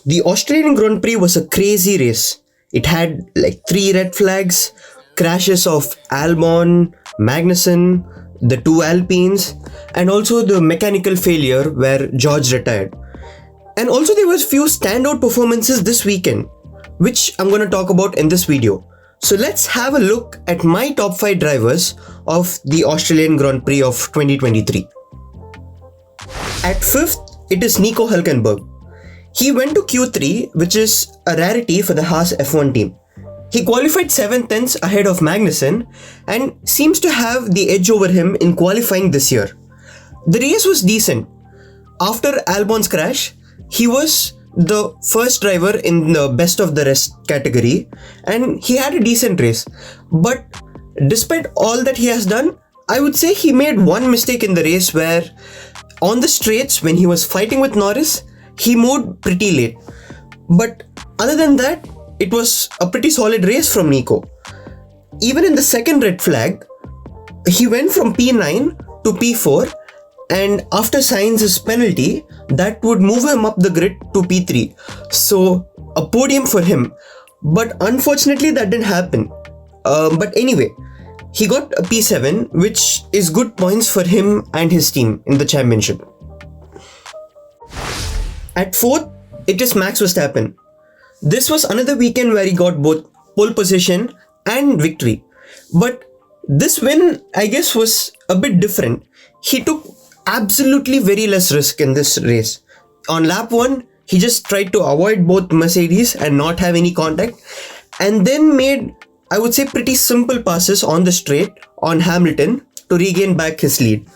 The Australian Grand Prix was a crazy race. It had like 3 red flags, crashes of Albon, Magnussen, the 2 Alpines, and also the mechanical failure where George retired. And also there was few standout performances this weekend, which I'm going to talk about in this video. So let's have a look at my top 5 drivers of the Australian Grand Prix of 2023. At 5th, it is Nico Hulkenberg. He went to Q3, which is a rarity for the Haas F1 team. He qualified 7 tenths ahead of Magnussen and seems to have the edge over him in qualifying this year. The race was decent. After Albon's crash, he was the first driver in the best of the rest category and he had a decent race. But despite all that he has done, I would say he made one mistake in the race where on the straights when he was fighting with Norris, he moved pretty late. But other than that, it was a pretty solid race from Nico. Even in the second red flag, he went from P9 to P4 and after Sainz's penalty, that would move him up the grid to P3. So a podium for him. But unfortunately that didn't happen. But anyway, he got a P7, which is good points for him and his team in the championship. At 4th, it is Max Verstappen. This was another weekend where he got both pole position and victory. But this win, I guess, was a bit different. He took absolutely very less risk in this race. On lap 1, he just tried to avoid both Mercedes and not have any contact, and then made, I would say, pretty simple passes on the straight on Hamilton to regain back his lead.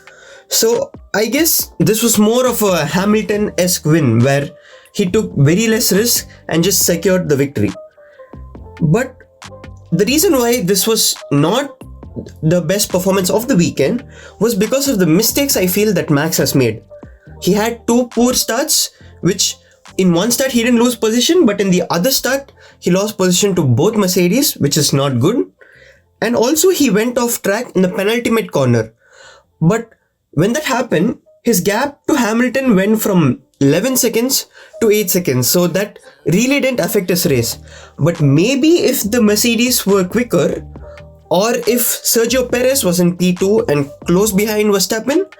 So I guess this was more of a Hamilton-esque win where he took very less risk and just secured the victory. But the reason why this was not the best performance of the weekend was because of the mistakes I feel that Max has made. He had 2 poor starts, which in one start he didn't lose position, but in the other start he lost position to both Mercedes, which is not good. And also he went off track in the penultimate corner. But when that happened, his gap to Hamilton went from 11 seconds to 8 seconds. So that really didn't affect his race. But maybe if the Mercedes were quicker, or if Sergio Perez was in P2 and close behind Verstappen,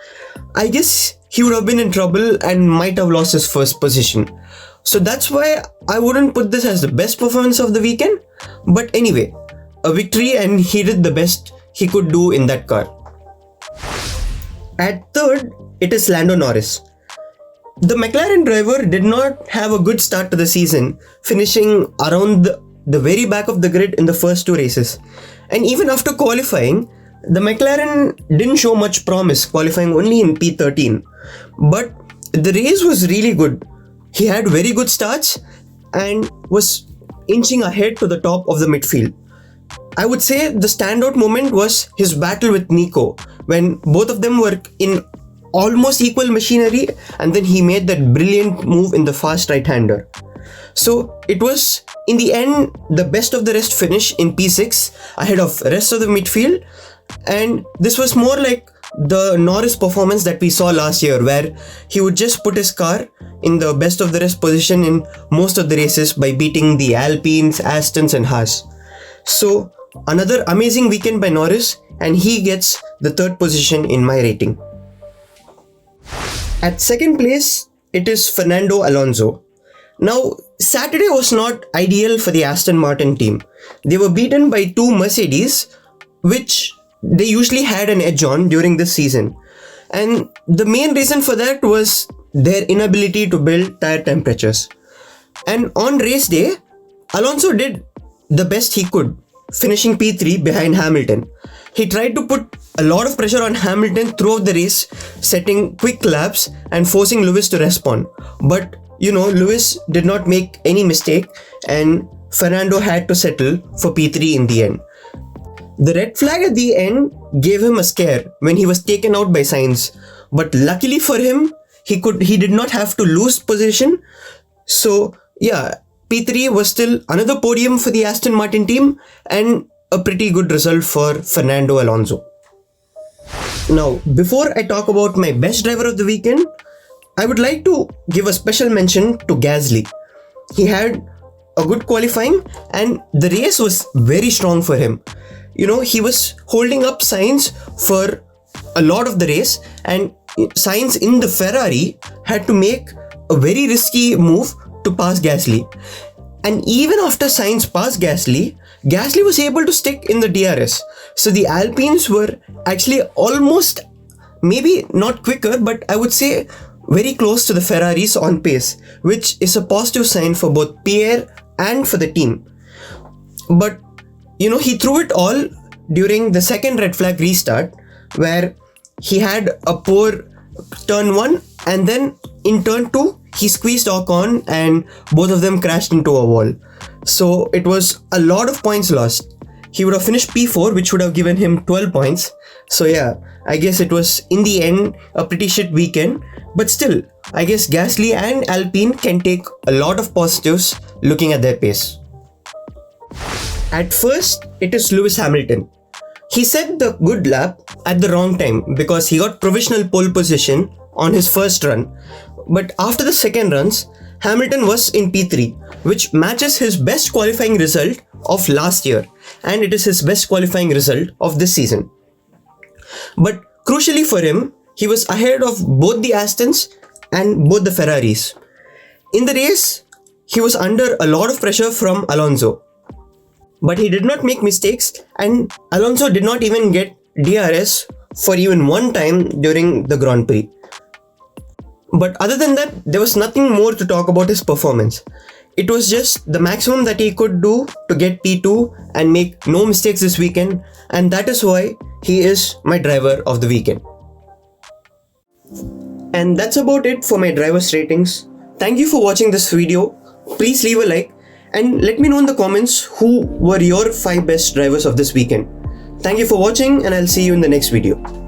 I guess he would have been in trouble and might have lost his first position. So that's why I wouldn't put this as the best performance of the weekend. But anyway, a victory and he did the best he could do in that car. At 3rd, it is Lando Norris. The McLaren driver did not have a good start to the season, finishing around the very back of the grid in the first 2 races. And even after qualifying, the McLaren didn't show much promise, qualifying only in P13. But the race was really good. He had very good starts and was inching ahead to the top of the midfield. I would say the standout moment was his battle with Nico, when both of them were in almost equal machinery and then he made that brilliant move in the fast right-hander. So it was, in the end, the best of the rest finish in P6 ahead of rest of the midfield, and this was more like the Norris performance that we saw last year where he would just put his car in the best of the rest position in most of the races by beating the Alpines, Astons and Haas. So another amazing weekend by Norris and he gets the 3rd position in my rating. At 2nd place, it is Fernando Alonso. Now, Saturday was not ideal for the Aston Martin team. They were beaten by 2 Mercedes, which they usually had an edge on during this season. And the main reason for that was their inability to build tire temperatures. And on race day, Alonso did the best he could, finishing P3 behind Hamilton. He tried to put a lot of pressure on Hamilton throughout the race, setting quick laps and forcing Lewis to respond. But Lewis did not make any mistake and Fernando had to settle for P3 in the end. The red flag at the end gave him a scare when he was taken out by Sainz, but luckily for him, he did not have to lose position. So yeah, P3 was still another podium for the Aston Martin team and a pretty good result for Fernando Alonso. Now, before I talk about my best driver of the weekend, I would like to give a special mention to Gasly. he had a good qualifying and the race was very strong for him. He was holding up Sainz for a lot of the race, and Sainz in the Ferrari had to make a very risky move to pass Gasly. And even after Sainz passed Gasly was able to stick in the DRS. So the Alpines were actually almost, maybe not quicker, but I would say very close to the Ferraris on pace, which is a positive sign for both Pierre and for the team. But he threw it all during the second red flag restart, where he had a poor turn 1 and then in turn 2 he squeezed Ocon and both of them crashed into a wall. So it was a lot of points lost. He would have finished P4, which would have given him 12 points. So yeah, I guess it was in the end a pretty shit weekend. But still, I guess Gasly and Alpine can take a lot of positives looking at their pace. At first, it is Lewis Hamilton. He set the good lap at the wrong time because he got provisional pole position on his first run. But after the second runs, Hamilton was in P3, which matches his best qualifying result of last year, and it is his best qualifying result of this season. But crucially for him, he was ahead of both the Astons and both the Ferraris. In the race, he was under a lot of pressure from Alonso. But he did not make mistakes, and Alonso did not even get DRS for even one time during the Grand Prix. But other than that, there was nothing more to talk about his performance. It was just the maximum that he could do to get P2 and make no mistakes this weekend, and that is why he is my driver of the weekend. And that's about it for my driver's ratings. Thank you for watching this video. Please leave a like and let me know in the comments who were your 5 best drivers of this weekend. Thank you for watching, and I'll see you in the next video.